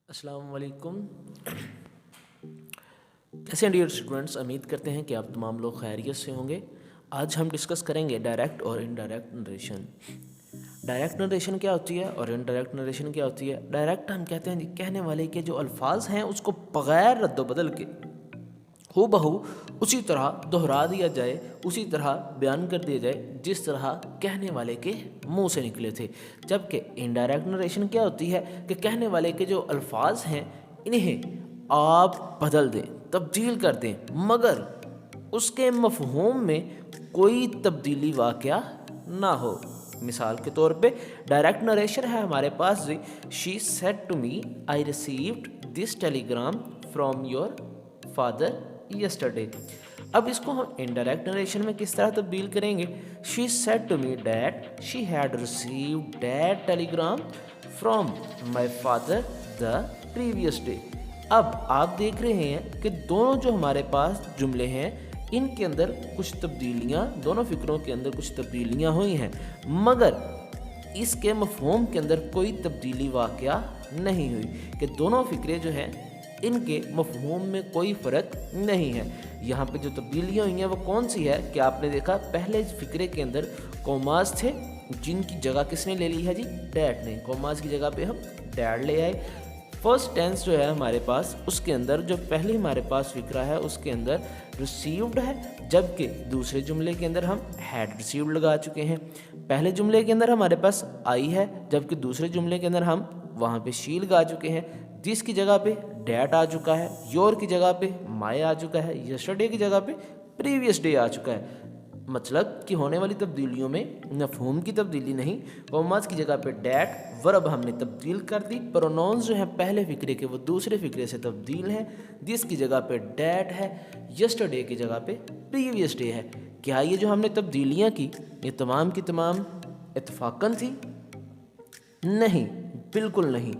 अस्सलाम वालेकुम। कैसे हैं डियर स्टूडेंट्स, उम्मीद करते हैं कि आप तमाम लोग खैरियत से होंगे। आज हम डिस्कस करेंगे डायरेक्ट और इनडायरेक्ट नरेशन। डायरेक्ट नरेशन क्या होती है और इनडायरेक्ट नरेशन क्या होती है। डायरेक्ट हम कहते हैं कहने वाले के जो अल्फाज हैं उसको बग़ैर रद्द-बदल के हू बहू उसी तरह दोहरा दिया जाए, उसी तरह बयान कर दिया जाए जिस तरह कहने वाले के मुंह से निकले थे। जबकि इनडायरेक्ट नरेशन क्या होती है कि कहने वाले के जो अल्फाज हैं इन्हें आप बदल दें, तब्दील कर दें, मगर उसके मफ़हूम में कोई तब्दीली वाक़या ना हो। मिसाल के तौर पे डायरेक्ट नरेशन है हमारे पास जी, she said to me I received this telegram from your father yesterday. अब इसको हम इनडायरेक्ट नरेशन में किस तरह तब्दील करेंगे। She said to me that she had received that telegram from my father the previous day. अब आप देख रहे हैं कि दोनों जो हमारे पास जुमले हैं इनके अंदर कुछ तब्दीलियां, दोनों फ़िक्रों के अंदर कुछ तब्दीलियां हुई हैं, मगर इसके मफ़हूम के अंदर कोई तब्दीली वाक़या नहीं हुई कि दोनों फ़िक्रे जो हैं इनके मफ़हूम में कोई फ़र्क नहीं है। यहाँ पे जो तब्दीलियाँ हुई हैं वो कौन सी है कि आपने देखा पहले फ़िक्रे के अंदर कॉमास थे जिनकी जगह किसने ले ली है जी, डैट ने। कॉमास की जगह पे हम डैड ले आए। फर्स्ट टेंस जो है हमारे पास उसके अंदर जो पहले हमारे पास फ़िक्रा है उसके अंदर रिसीव्ड है, जबकि दूसरे जुमले के अंदर हम हैड रिसीव्ड लगा चुके हैं। पहले जुमले के अंदर हमारे पास आई है, जबकि दूसरे जुमले के अंदर हम वहाँ पे शी लगा चुके हैं। दिस की जगह पे डैट आ चुका है, योर की जगह पे माय आ चुका है, यस्टरडे की जगह पे प्रीवियस डे आ चुका है। मतलब कि होने वाली तब्दीलियों में मफ़हूम की तब्दीली नहीं, कॉमास की जगह पे डैट, वर्ब हमने तब्दील कर दी। प्रोनाउंस जो है पहले फ़िक्रे के वो दूसरे फ़िक्रे से तब्दील हैं। दिस की जगह पे डैट है, यस्टरडे की जगह पे प्रीवियस डे है। क्या ये जो हमने तब्दीलियाँ की ये तमाम की तमाम इत्तफ़ाक़न थी? नहीं, बिल्कुल नहीं,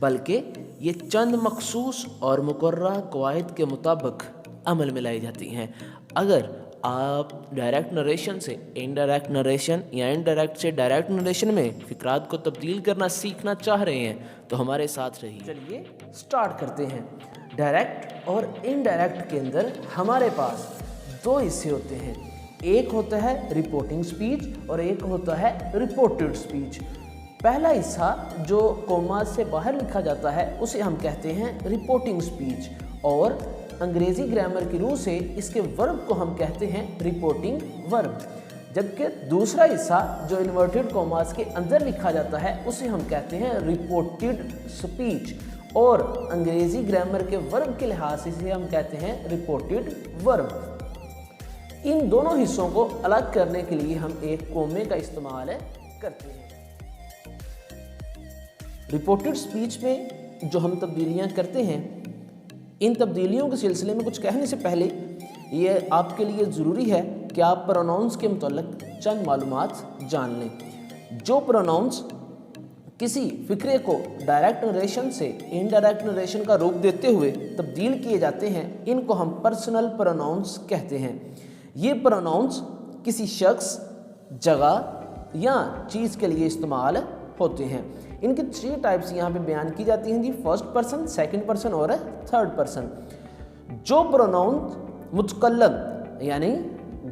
बल्कि ये चंद मखसूस और मुकर्ररा कवायद के मुताबिक अमल में लाई जाती हैं। अगर आप डायरेक्ट नरेशन से इनडायरेक्ट नरेशन या इनडायरेक्ट से डायरेक्ट नरेशन में फ़िक्रात को तब्दील करना सीखना चाह रहे हैं तो हमारे साथ रहिए। चलिए स्टार्ट करते हैं। डायरेक्ट और इनडायरेक्ट के अंदर हमारे पास दो हिस्से होते हैं, एक होता है रिपोर्टिंग स्पीच और एक होता है रिपोर्टेड स्पीच। पहला हिस्सा जो कॉमा से बाहर लिखा जाता है उसे हम कहते हैं रिपोर्टिंग स्पीच, और अंग्रेज़ी ग्रामर की रूह से इसके वर्ब को हम कहते हैं रिपोर्टिंग वर्ब। जबकि दूसरा हिस्सा जो इन्वर्टेड कॉमास के अंदर लिखा जाता है उसे हम कहते हैं रिपोर्टेड स्पीच, और अंग्रेज़ी ग्रामर के वर्ब के लिहाज से इसे हम कहते हैं रिपोर्टेड वर्ब। इन दोनों हिस्सों को अलग करने के लिए हम एक कोमे का इस्तेमाल करते हैं। रिपोर्टेड स्पीच में जो हम तब्दीलियाँ करते हैं, इन तब्दीलियों के सिलसिले में कुछ कहने से पहले ये आपके लिए ज़रूरी है कि आप प्रोनाउंस के मुतल्लिक़ चंद मालूमात जान लें। जो प्रोनाउंस किसी फ़िक्रे को डायरेक्ट नरेशन से इनडायरेक्ट नरेशन का रूप देते हुए तब्दील किए जाते हैं इनको हम पर्सनल प्रोनाउंस कहते हैं। ये प्रोनाउंस किसी शख्स, जगह या चीज़ के लिए इस्तेमाल होते हैं। इनके 3 टाइप्स यहाँ पे बयान की जाती हैं जी, फर्स्ट पर्सन, सेकंड पर्सन और थर्ड पर्सन। जो प्रोनाउन मुतकल्लम यानी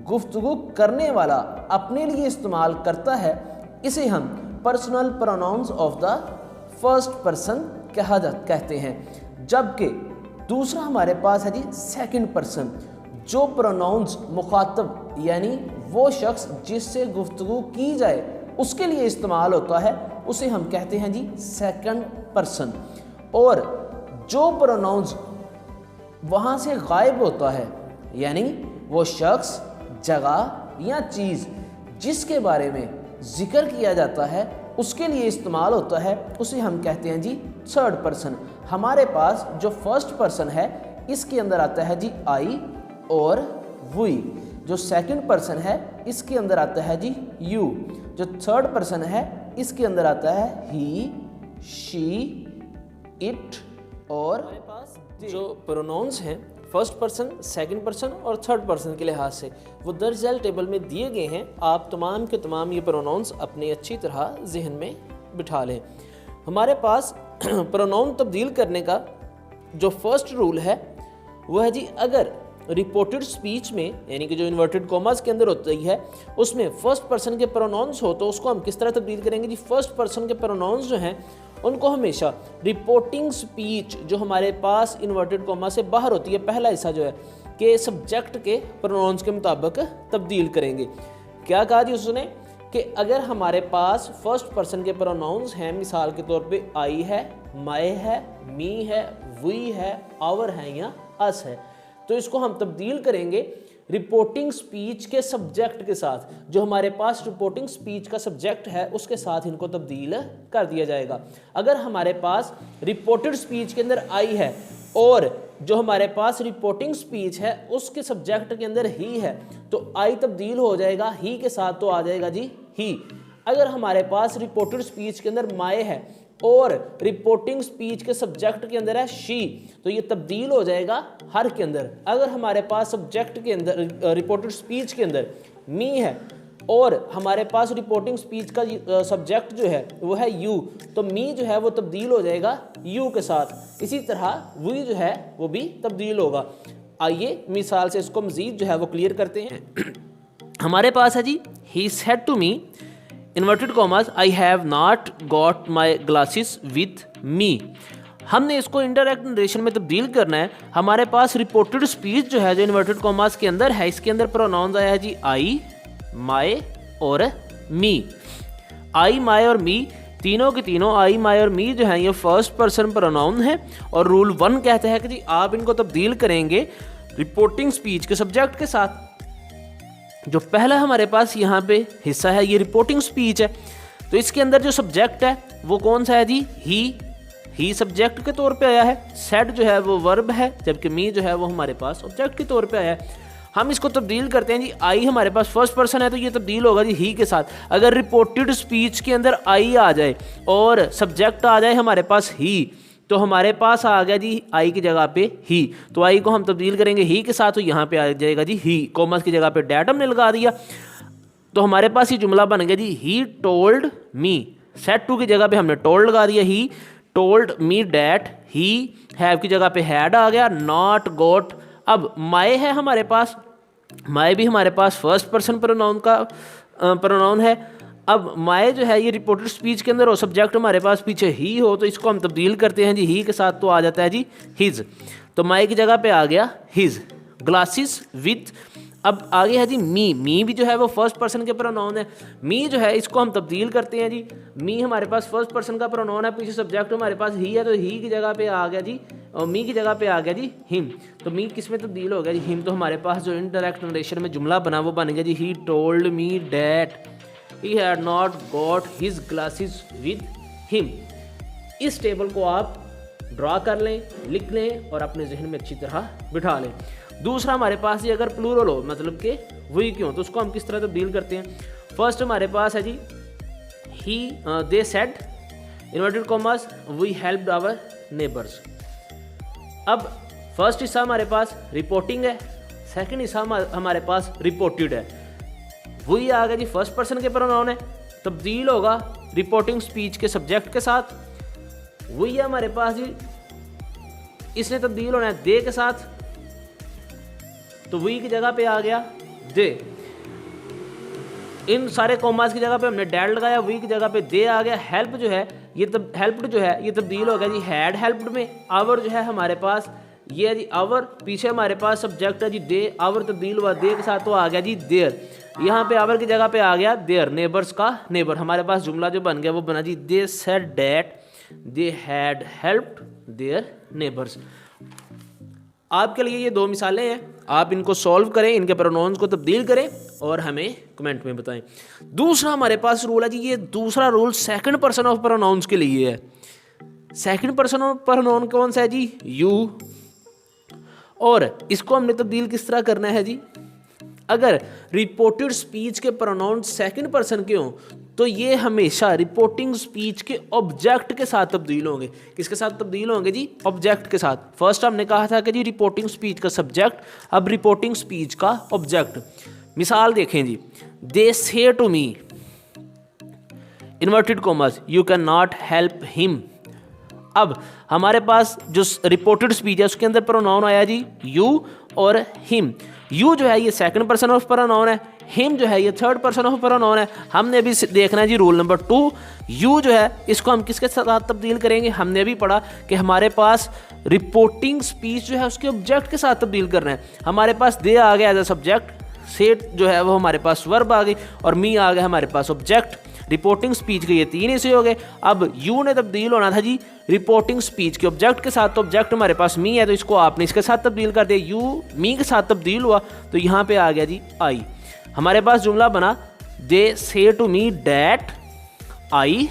गुफ्तगू करने वाला अपने लिए इस्तेमाल करता है इसे हम personal pronouns of the first person कहते हैं। जबकि दूसरा हमारे पास है जी सेकंड पर्सन। जो प्रोनाउंस मुखातब यानी वो शख्स जिससे गुफ्तगू की जाए उसके लिए इस्तेमाल होता है उसे हम कहते हैं जी सेकंड पर्सन। और जो प्रोनाउंस वहाँ से गायब होता है यानी वो शख्स, जगह या चीज़ जिसके बारे में जिक्र किया जाता है उसके लिए इस्तेमाल होता है उसे हम कहते हैं जी थर्ड पर्सन। हमारे पास जो फर्स्ट पर्सन है इसके अंदर आता है जी आई और वी। जो सेकंड पर्सन है इसके अंदर आता है जी यू। जो थर्ड पर्सन है इसके अंदर आता है ही, शी, इट। और जो प्रोनाउंस हैं फर्स्ट पर्सन, सेकंड पर्सन और थर्ड पर्सन के लिहाज से वो दर्ज टेबल में दिए गए हैं। आप तमाम के तमाम ये प्रोनाउंस अपने अच्छी तरह जहन में बिठा लें। हमारे पास प्रोनाउन तब्दील करने का जो फर्स्ट रूल है वो है जी, अगर रिपोर्टेड स्पीच में यानी कि जो इन्वर्टेड कॉमास के अंदर होती है उसमें फर्स्ट पर्सन के प्रोनाउंस हो तो उसको हम किस तरह तब्दील करेंगे जी। फर्स्ट पर्सन के प्रोनाउंस जो हैं उनको हमेशा रिपोर्टिंग स्पीच जो हमारे पास इन्वर्टेड कॉमा से बाहर होती है, पहला हिस्सा जो है कि सब्जेक्ट के प्रोनाउंस के मुताबिक तब्दील करेंगे। क्या कहा जी उसने कि अगर हमारे पास फर्स्ट पर्सन के प्रोनाउंस हैं, मिसाल के तौर पे आई है, माय है, मी है, वी है, आवर है या अस है, तो इसको हम तब्दील करेंगे रिपोर्टिंग स्पीच के सब्जेक्ट के साथ। जो हमारे पास रिपोर्टिंग स्पीच का सब्जेक्ट है उसके साथ इनको तब्दील कर दिया जाएगा। अगर हमारे पास रिपोर्टेड स्पीच के अंदर आई है और जो हमारे पास रिपोर्टिंग स्पीच है उसके सब्जेक्ट के अंदर ही है तो आई तब्दील हो जाएगा ही के साथ, तो आ जाएगा जी ही। अगर हमारे पास रिपोर्टेड स्पीच के अंदर माय है और रिपोर्टिंग स्पीच के सब्जेक्ट के अंदर है शी, तो ये तब्दील हो जाएगा हर के अंदर। अगर हमारे पास सब्जेक्ट के अंदर रिपोर्टेड स्पीच के अंदर मी है और हमारे पास रिपोर्टिंग स्पीच का सब्जेक्ट जो है वो है यू, तो मी जो है वो तब्दील हो जाएगा यू के साथ। इसी तरह वी जो है वो भी तब्दील होगा। आइए मिसाल से इसको मजीद जो है वो क्लियर करते हैं। हमारे पास है जी, he said to me inverted commas I have not got my glasses with me. हमने इसको इनडायरेक्ट नरेशन में तब्दील करना है। हमारे पास रिपोर्टेड स्पीच जो है जो इन्वर्टेड कॉमास के अंदर है, इसके अंदर प्रोनाउंस आया है जी आई, माय और मी। आई, माय और मी तीनों के तीनों, आई, माय और मी जो है ये फर्स्ट पर्सन प्रोनाउन है और रूल 1 कहता है कि जी आप इनको तब्दील करेंगे रिपोर्टिंग स्पीच के सब्जेक्ट के साथ। जो पहला हमारे पास यहाँ पे हिस्सा है ये रिपोर्टिंग स्पीच है, तो इसके अंदर जो सब्जेक्ट है वो कौन सा है जी, ही सब्जेक्ट के तौर पे आया है, सेड जो है वो वर्ब है, जबकि मी जो है वो हमारे पास ऑब्जेक्ट के तौर पे आया है। हम इसको तब्दील करते हैं जी, आई हमारे पास फर्स्ट पर्सन है तो ये तब्दील होगा जी ही के साथ। अगर रिपोर्टेड स्पीच के अंदर आई आ जाए और सब्जेक्ट आ जाए हमारे पास ही, तो हमारे पास आ गया जी आई की जगह पे ही, तो आई को हम तब्दील करेंगे ही के साथ, तो यहाँ पे आ जाएगा जी ही, कॉमर्स की जगह पे डैट हमने लगा दिया, तो हमारे पास ये जुमला बन गया जी he told me. Said to की जगह पे हमने टोल्ड लगा दिया, he told me that, he have की जगह पे हैड आ गया, नॉट गॉट। अब माय है हमारे पास, माय भी हमारे पास फर्स्ट पर्सन प्रोनाउन का प्रोनाउन है। अब माय जो है ये रिपोर्टेड स्पीच के अंदर हो, सब्जेक्ट हमारे पास पीछे ही हो, तो इसको हम तब्दील करते हैं जी ही के साथ, तो आ जाता है जी हिज, तो माय की जगह पे आ गया हिज। ग्लासेस विथ, अब आगे है जी मी, मी भी जो है वो फर्स्ट पर्सन के प्रोनाउन है। मी जो है इसको हम तब्दील करते हैं जी, मी हमारे पास फर्स्ट पर्सन का प्रोनाउन है, पीछे सब्जेक्ट हमारे पास ही है, तो ही की जगह पे आ गया जी, और मी की जगह पे आ गया जी हिम, तो मी किस में तब्दील हो गया जी हिम। तो हमारे पास जो इनडायरेक्ट नरेशन में जुमला बना वो बन गया जी he told me that he had not got his glasses with him. इस टेबल को आप ड्रा कर लें, लिख लें और अपने जहन में अच्छी तरह बिठा लें। दूसरा हमारे पास ये अगर प्लूरल हो, मतलब कि वही क्यों, तो उसको हम किस तरह तब्दील करते हैं। फर्स्ट हमारे पास है जी he they said inverted commas we helped our neighbours. अब फर्स्ट हिस्सा हमारे पास रिपोर्टिंग है, सेकंड हिस्सा हमारे पास रिपोर्टेड है। वही आ गया जी फर्स्ट पर्सन के प्रोनाउन है, तब्दील होगा रिपोर्टिंग स्पीच के सब्जेक्ट के साथ। वही है हमारे पास जी, इसने तब्दील होना है दे के साथ, तो वही की जगह पे आ गया दे। इन सारे कॉमास की जगह पे हमने डैड लगाया, वही की जगह पे दे आ गया। हेल्प जो है ये हेल्प्ड जो है ये तब्दील हो गया जी हैड हेल्प्ड में। आवर जो है हमारे पास ये है जी आवर, पीछे हमारे पास सब्जेक्ट है जी दे, आवर तब्दील हुआ दे के साथ, तो आ गया जी देयर। यहाँ पे आवर की जगह पे आ गया देयर, नेबर्स का नेबर। हमारे पास जुमला जो बन गया वो बना जी they said that they had helped their neighbours. आपके लिए ये दो मिसालें हैं, आप इनको सॉल्व करें, इनके प्रोनाउंस को तब्दील करें और हमें कमेंट में बताएं। दूसरा हमारे पास रूल है जी, ये दूसरा rule second person of pronouns के लिए है। सेकंड पर्सन ऑफ प्रोनाउन कौन सा है जी, यू, और इसको हमने तब्दील किस तरह करना है जी। अगर रिपोर्टेड स्पीच के प्रोनाउन सेकंड पर्सन के हों तो ये हमेशा रिपोर्टिंग स्पीच के ऑब्जेक्ट के साथ तब्दील होंगे। किसके साथ तब्दील होंगे जी, ऑब्जेक्ट के साथ। फर्स्ट हमने कहा था कि जी रिपोर्टिंग स्पीच का सब्जेक्ट, अब रिपोर्टिंग स्पीच का ऑब्जेक्ट। मिसाल देखें जी, they say to me inverted commas you can not help him. अब हमारे पास जो रिपोर्टेड स्पीच है उसके अंदर प्रोनाउन आया जी यू और हिम। यू जो है ये सेकंड पर्सन ऑफ प्रोनाउन है, हिम जो है ये थर्ड पर्सन ऑफ प्रोनाउन है। हमने अभी देखना है जी रूल नंबर 2, यू जो है इसको हम किसके साथ तब्दील करेंगे। हमने अभी पढ़ा कि हमारे पास रिपोर्टिंग स्पीच जो है उसके ऑब्जेक्ट के साथ तब्दील करना है। हमारे पास दे आ गया एज अ सब्जेक्ट, सेट जो है वो हमारे पास वर्ब आ गई और मी आ गया हमारे पास ऑब्जेक्ट। रिपोर्टिंग स्पीच के ये 3 हिस्से हो गए। अब यू ने तब्दील होना था जी रिपोर्टिंग स्पीच के ऑब्जेक्ट के साथ, तो ऑब्जेक्ट हमारे पास मी है तो इसको आपने इसके साथ तब्दील कर दिया, यू मी के साथ तब्दील हुआ तो यहाँ पे आ गया जी आई। हमारे पास जुमला बना they say to me that I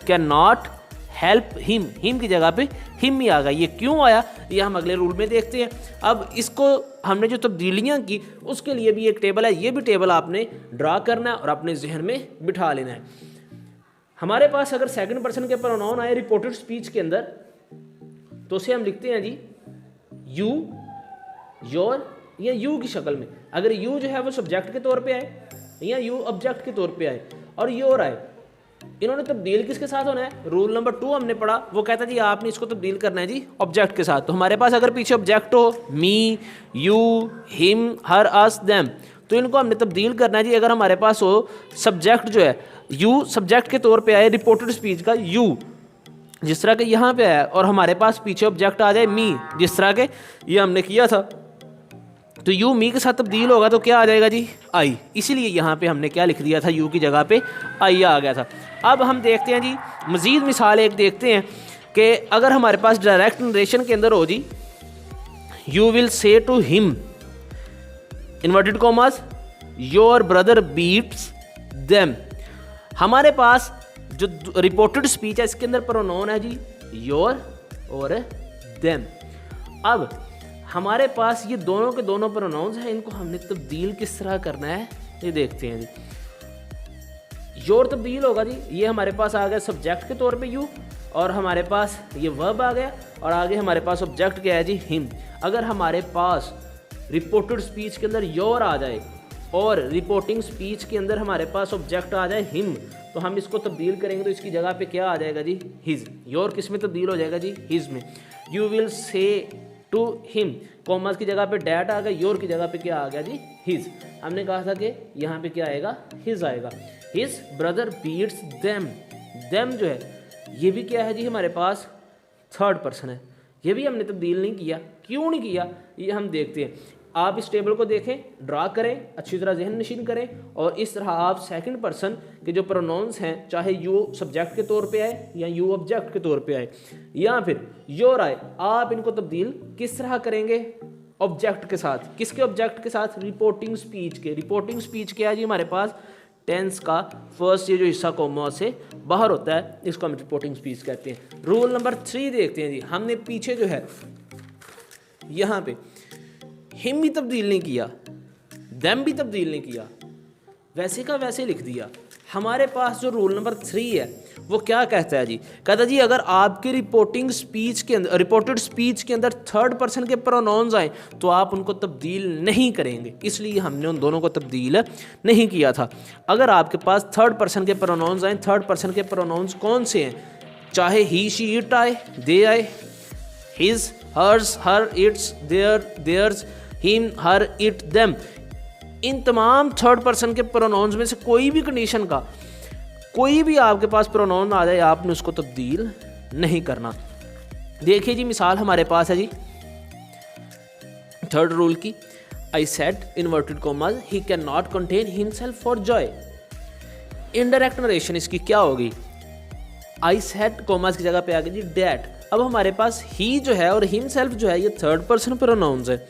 can not help him, him की जगह पे हिम ही आ गया। ये क्यों आया ये हम अगले रूल में देखते हैं। अब इसको हमने जो तब्दीलियाँ की उसके लिए भी एक टेबल है, ये भी टेबल आपने ड्रा करना है और अपने जहन में बिठा लेना है। हमारे पास अगर सेकंड पर्सन के प्रोनाउन आए रिपोर्टेड स्पीच के अंदर तो उसे हम लिखते हैं जी यू, योर या यू की शक्ल में। अगर यू जो है वो सब्जेक्ट के तौर पे आए या यू ऑब्जेक्ट के तौर पे आए और योर आए, इन्होंने तब्दील किसके साथ होना है। रूल नंबर 2 हमने पढ़ा, वो कहता है जी आपने इसको तब्दील करना है जी ऑब्जेक्ट के साथ। तो हमारे पास अगर पीछे ऑब्जेक्ट हो me, you, him, her, us, them, तो इनको हमने तब्दील करना है जी। अगर हमारे पास हो सब्जेक्ट जो है यू सब्जेक्ट के तौर पे आए रिपोर्टेड स्पीच का यू, जिस तरह के यहाँ पे आया, और हमारे पास पीछे ऑब्जेक्ट आ जाए मी, जिस तरह के ये हमने किया था, तो यू मी के साथ तब्दील होगा तो क्या आ जाएगा जी आई। इसीलिए यहाँ पे हमने क्या लिख दिया था, यू की जगह पे आई आ गया था। अब हम देखते हैं जी मज़ीद मिसाल एक देखते हैं कि अगर हमारे पास डायरेक्ट नरेशन के अंदर हो जी you will say to him inverted commas your brother beats them. हमारे पास जो रिपोर्टेड स्पीच है इसके अंदर प्रोनाउन है जी योर और देम। अब हमारे पास ये दोनों के दोनों प्रोनाउंस हैं, इनको हमने तब्दील किस तरह करना है ये देखते हैं जी। योर तब्दील होगा जी, ये हमारे पास आ गया सब्जेक्ट के तौर पे यू और हमारे पास ये वर्ब आ गया और आगे हमारे पास ऑब्जेक्ट क्या है जी हिम। अगर हमारे पास रिपोर्टेड स्पीच के अंदर योर आ जाए और रिपोर्टिंग स्पीच के अंदर हमारे पास ऑब्जेक्ट आ जाए हिम, तो हम इसको तब्दील करेंगे तो इसकी जगह पे क्या आ जाएगा जी हिज। योर किस में तब्दील हो जाएगा जी हिज में। You will say to him, commas की जगह पे डैट आ गया, योर की जगह पे क्या आ गया जी हिज। हमने कहा था कि यहाँ पे क्या आएगा हिज आएगा। His brother beats them, them जो है ये भी क्या है जी हमारे पास थर्ड पर्सन है, ये भी हमने तब्दील नहीं किया। क्यों नहीं किया ये हम देखते हैं। आप इस टेबल को देखें, ड्रा करें, अच्छी तरह जहन नशीन करें और इस तरह आप सेकंड पर्सन के जो प्रोनाउंस हैं चाहे यू सब्जेक्ट के तौर पे आए या यू ऑब्जेक्ट के तौर पे आए या फिर योर आए, आप इनको तब्दील किस तरह करेंगे ऑब्जेक्ट के साथ। किसके ऑब्जेक्ट के साथ? रिपोर्टिंग स्पीच के। रिपोर्टिंग स्पीच क्या है जी हमारे पास टेंस का फर्स्ट ये जो हिस्सा कॉमा से बाहर होता है इसको हम रिपोर्टिंग स्पीच कहते हैं। रूल नंबर 3 देखते हैं जी। हमने पीछे जो है यहाँ पे हिम भी तब्दील नहीं किया, देम भी तब्दील नहीं किया, वैसे का वैसे लिख दिया। हमारे पास जो रूल नंबर 3 है वो क्या कहता है जी, कहता है जी अगर आपकी रिपोर्टिंग स्पीच के अंदर रिपोर्टेड स्पीच के अंदर थर्ड पर्सन के प्रोनाउंस आए तो आप उनको तब्दील नहीं करेंगे, इसलिए हमने उन दोनों को तब्दील नहीं किया था। अगर आपके पास थर्ड पर्सन के प्रोनाउंस आए, थर्ड पर्सन के प्रोनाउंस कौन से हैं, चाहे ही she it I, they I, his hers her its their theirs, him her it them, इन तमाम थर्ड पर्सन के प्रोनाउंस में से कोई भी कंडीशन का कोई भी आपके पास प्रोनाउन आ जाए आपने उसको तब्दील नहीं करना। देखिए जी मिसाल हमारे पास है जी थर्ड रूल की, I said inverted commas he can not contain himself for Joy. Indirect narration इसकी क्या होगी, आई सेड कॉमास की जगह पे आ गई जी डैट। अब हमारे पास ही जो है और हिमसेल्फ जो है ये थर्ड पर्सन प्रोनाउंस है,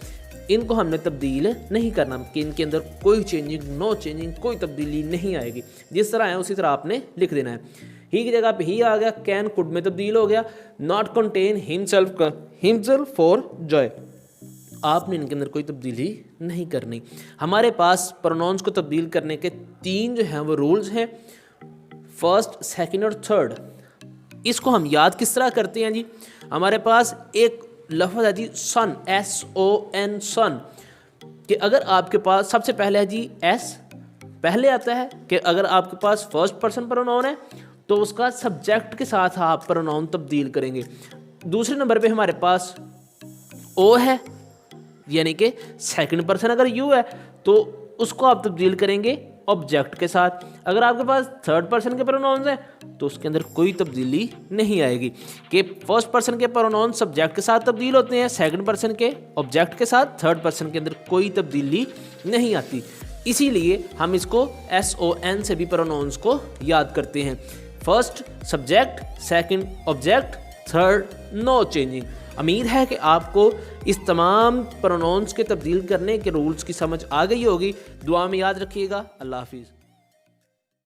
इनको हमने तब्दील नहीं करना कि इनके अंदर कोई चेंजिंग, नो चेंजिंग, कोई तब्दीली नहीं आएगी। जिस तरह है उसी तरह आपने लिख देना है। ही की जगह पे ही आ गया, कैन कुड में तब्दील हो गया, not contain himself for Joy, आपने इनके अंदर कोई तब्दीली नहीं करनी। हमारे पास प्रोनाउंस को तब्दील करने के 3 जो हैं वो रूल्स हैं, फर्स्ट, सेकेंड और थर्ड। इसको हम याद किस तरह करते हैं जी, हमारे पास एक लफ्ज़ है जी सन, SON सन, कि अगर आपके पास सबसे पहले है जी S पहले आता है कि अगर आपके पास फर्स्ट पर्सन प्रोनाउन है तो उसका सब्जेक्ट के साथ आप प्रोनाउन तब्दील करेंगे। दूसरे नंबर पे हमारे पास ओ है, यानी कि सेकंड पर्सन अगर यू है तो उसको आप तब्दील करेंगे ऑब्जेक्ट के साथ। अगर आपके पास थर्ड पर्सन के प्रोनाउंस हैं तो उसके अंदर कोई तब्दीली नहीं आएगी कि फर्स्ट पर्सन के प्रोनाउन सब्जेक्ट के साथ तब्दील होते हैं, सेकंड पर्सन के ऑब्जेक्ट के साथ, थर्ड पर्सन के अंदर कोई तब्दीली नहीं आती। इसीलिए हम इसको SON से भी प्रोनाउंस को याद करते हैं। First subject, second object, third no changing. उम्मीद है कि आपको इस तमाम प्रोनाउंस के तब्दील करने के रूल्स की समझ आ गई होगी। दुआ में याद रखिएगा। अल्लाह हाफिज़।